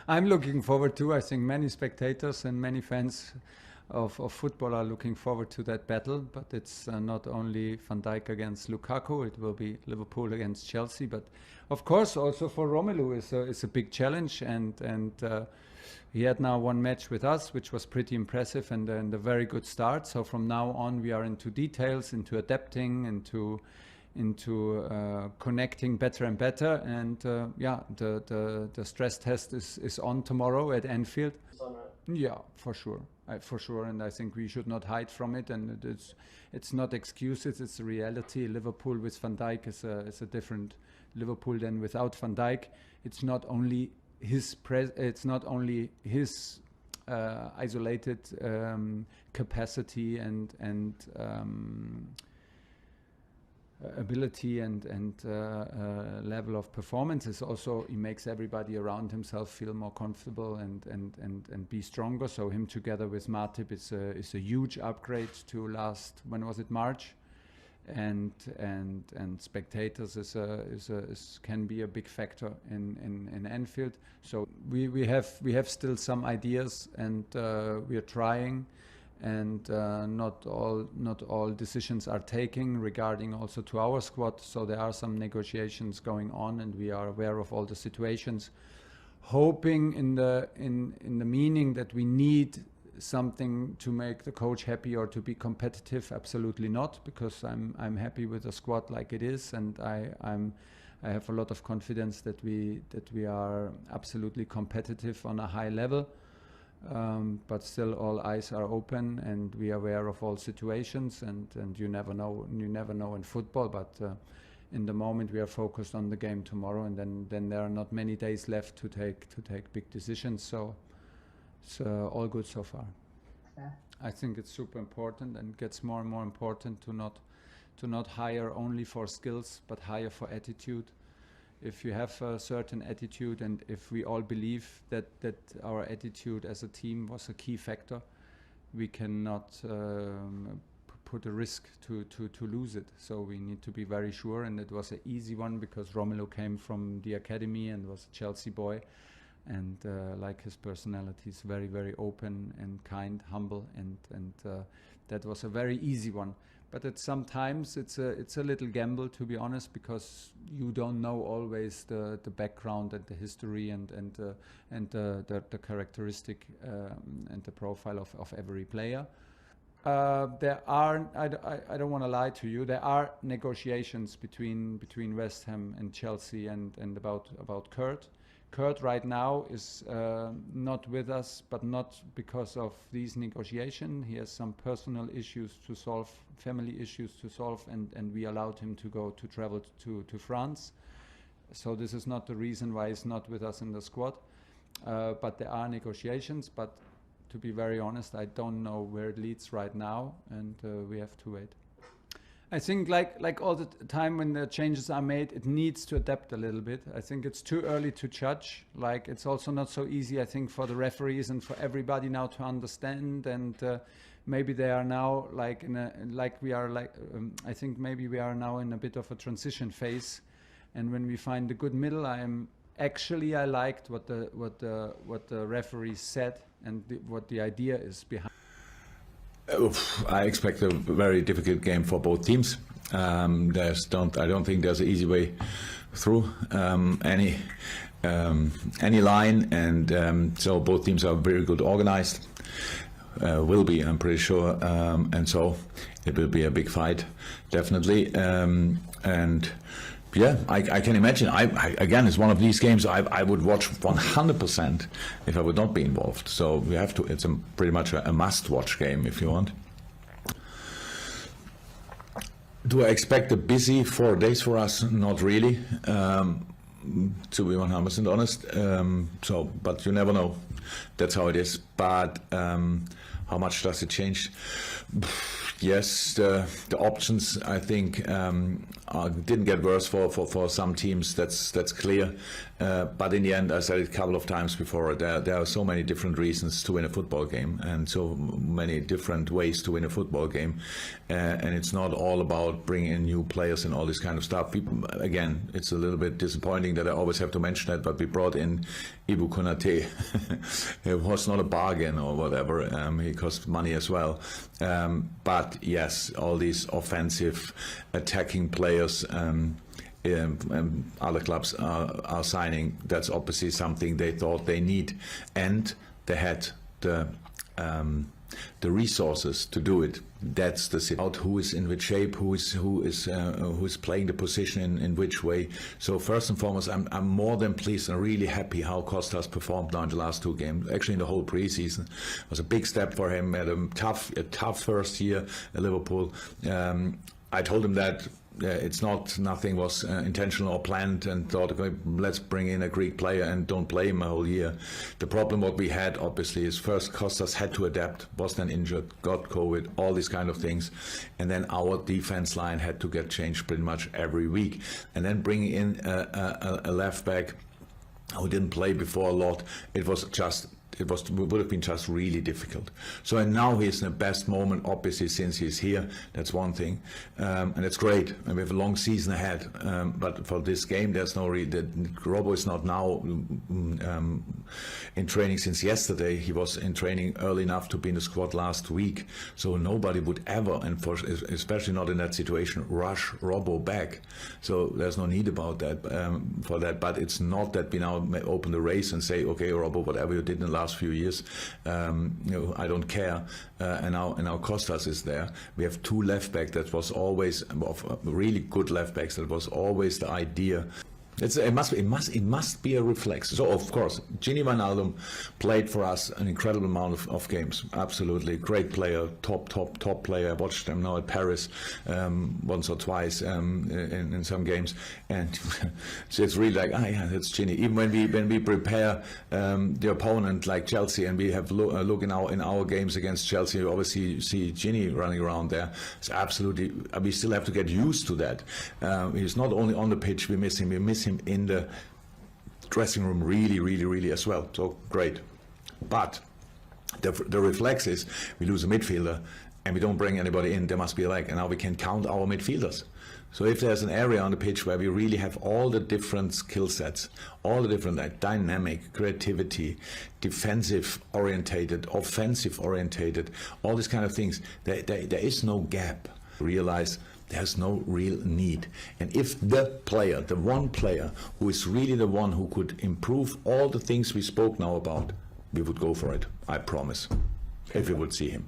I'm looking forward to. I think many spectators and many fans of football are looking forward to that battle. But it's not only Van Dijk against Lukaku. It will be Liverpool against Chelsea. But of course, also for Romelu is a big challenge. And he had now one match with us, which was pretty impressive and a very good start. So from now on, we are into details, into adapting, into connecting better and better. And the stress test is on tomorrow at Anfield. Yeah, for sure. For sure, and I think we should not hide from it. And it's not excuses; it's a reality. Liverpool with Van Dijk is a different Liverpool than without Van Dijk. It's not only his isolated capacity and ability and level of performance. Is also he makes everybody around himself feel more comfortable and be stronger. So him together with Matip is a huge upgrade to last, when was it, March, and spectators can be a big factor in Anfield. So we have still some ideas, and we are trying. And not all decisions are taken regarding also to our squad. So there are some negotiations going on, and we are aware of all the situations. Hoping in the meaning that we need something to make the coach happy or to be competitive, absolutely not, because I'm happy with the squad like it is, and I have a lot of confidence that we are absolutely competitive on a high level. But still, all eyes are open, and we are aware of all situations. And you never know in football. But in the moment, we are focused on the game tomorrow, and then there are not many days left to take big decisions. So it's all good so far. Yeah. I think it's super important, and gets more and more important to not hire only for skills, but hire for attitude. If you have a certain attitude, and if we all believe that our attitude as a team was a key factor, we cannot put a risk to lose it. So we need to be very sure, and it was an easy one because Romelu came from the academy and was a Chelsea boy, and like his personality is very, very open and kind, humble, and that was a very easy one. But sometimes it's a little gamble, to be honest, because you don't know always the background and the history and the characteristic and the profile of every player. There are, I don't want to lie to you, there are negotiations between West Ham and Chelsea and about Kurt. Kurt right now is not with us, but not because of these negotiations. He has some personal issues to solve, family issues to solve, and we allowed him to travel to France. So this is not the reason why he's not with us in the squad. But there are negotiations, but to be very honest, I don't know where it leads right now, and we have to wait. I think like all the time when the changes are made, it needs to adapt a little bit. I think it's too early to judge. Like, it's also not so easy, I think, for the referees and for everybody now to understand. And maybe they are now I think maybe we are now in a bit of a transition phase. And when we find a good middle, I liked what the referees said and what the idea is behind. I expect a very difficult game for both teams. I don't think there's an easy way through any line, and so both teams are very good organized. Will be, I'm pretty sure, and so it will be a big fight, definitely. And yeah, I can imagine. Again, it's one of these games I would watch 100% if I would not be involved. So we have to. It's pretty much a must-watch game if you want. Do I expect a busy 4 days for us? Not really, to be 100% honest. But you never know. That's how it is. But how much does it change? Yes, the options, I think, didn't get worse for some teams. That's clear. But in the end, I said it a couple of times before, there are so many different reasons to win a football game, and so many different ways to win a football game, and it's not all about bringing in new players and all this kind of stuff. People, again, it's a little bit disappointing that I always have to mention that, but we brought in Ibu Konate. It was not a bargain or whatever. He cost money as well. But yes, all these offensive, attacking players other clubs are signing, that's obviously something they thought they need, and they had the resources to do it. That's the out who is in which shape, who is playing the position in which way. So first and foremost, I'm more than pleased and really happy how Costas performed now in the last two games. Actually, in the whole preseason, it was a big step for him. Had a tough first year at Liverpool. I told him that. Nothing was intentional or planned, and thought, okay, let's bring in a Greek player and don't play him a whole year. The problem what we had, obviously, is first Costas had to adapt, was then injured, got COVID, all these kind of things, and then our defense line had to get changed pretty much every week, and then bringing in a left back who didn't play before a lot, it would have been just really difficult. So, and now he's in the best moment, obviously, since he's here. That's one thing, and it's great. And we have a long season ahead. But for this game, there's no Robbo is not now in training since yesterday. He was in training early enough to be in the squad last week. So nobody would ever, and especially not in that situation, rush Robbo back. So there's no need about that for that. But it's not that we now open the race and say, okay, Robbo, whatever you did in the last few years, I don't care. And now Costas is there. We have two left backs. That was always really good left backs. That was always the idea. It must be a reflex. So of course, Gini Wijnaldum played for us an incredible amount of games. Absolutely great player, top player. I watched him now at Paris once or twice in some games, and so it's really like, yeah, that's Gini. Even when we prepare the opponent like Chelsea, and we have look in our games against Chelsea, you obviously see Gini running around there. It's absolutely. We still have to get used to that. He's not only on the pitch. We miss him. We miss him in the dressing room really as well. So great. But the reflex is we lose a midfielder and we don't bring anybody in. There must be a lag, and now we can count our midfielders. So if there's an area on the pitch where we really have all the different skill sets, all the different dynamic, creativity, defensive orientated, offensive orientated, all these kind of things, there is no gap. Realize there's no real need. And if the one player who is really the one who could improve all the things we spoke now about, we would go for it, I promise, if we would see him.